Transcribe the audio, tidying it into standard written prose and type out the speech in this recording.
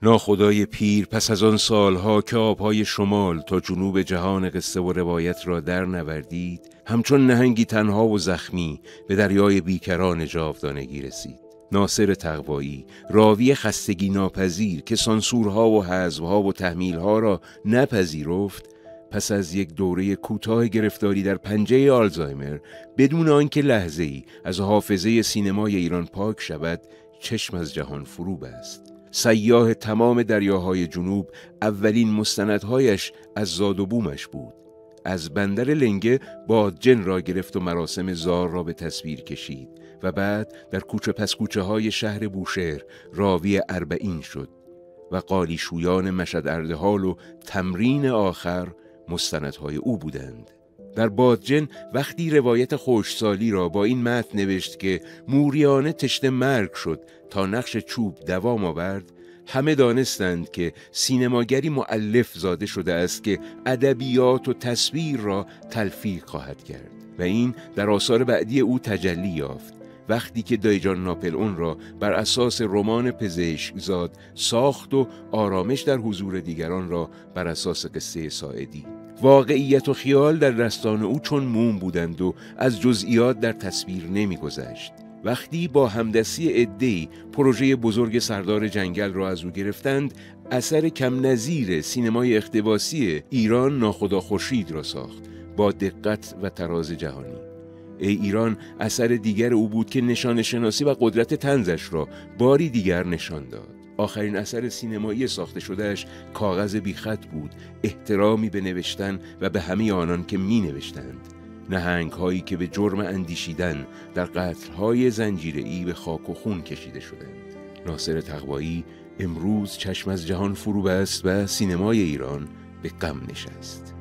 ناخدای پیر پس از آن سالها که آبهای شمال تا جنوب جهان قصه و روایت را در نوردید، همچون نهنگی تنها و زخمی به دریای بیکران جاودانگی رسید. ناصر تقوایی، راوی خستگی ناپذیر که سانسورها و حذفها و تحمیلها را نپذیرفت، پس از یک دوره کوتاه گرفتاری در پنجه آلزایمر، بدون آنکه لحظه‌ای از حافظه سینمای ایران پاک شود، چشم از جهان فرو بست. سیاح تمام دریاهای جنوب اولین مستندهایش از زاد و بومش بود. از بندر لنگه بادجن را گرفت و مراسم زار را به تصویر کشید و بعد در کوچه پس کوچه های شهر بوشهر راوی اربعین شد و قالیشویان مشهد اردهال و تمرین آخر مستندهای او بودند. در بادجن وقتی روایت خشکسالی را با این متن نوشت که موریانه تشنه مرگ شد تا نقش چوب دوام آورد، همه دانستند که سینماگری مؤلف زاده شده است که ادبیات و تصویر را تلفیق خواهد کرد و این در آثار بعدی او تجلی یافت وقتی که دایجان ناپلئون را بر اساس رمان پزشکزاد ساخت و آرامش در حضور دیگران را بر اساس قصه ساعدی. واقعیت و خیال در دستان او چون موم بودند و از جزئیات در تصویر نمی‌گذشت. وقتی با همدستی عده‌ای پروژه بزرگ سردار جنگل را از او گرفتند، اثر کم نظیر سینمای اقتباسی ایران ناخدا خورشید را ساخت با دقت و تراز جهانی. ای ایران اثر دیگر او بود که نشان شناسی و قدرت طنزش را باری دیگر نشان داد. آخرین اثر سینمایی ساخته شدهش کاغذ بی خط بود، احترامی به نوشتن و به همه آنان که می نوشتند. نهنگ هایی که به جرم اندیشیدن در قتل های زنجیره‌ای به خاک و خون کشیده شدند. ناصر تقوایی امروز چشم از جهان فرو بست و سینمای ایران به غم نشست.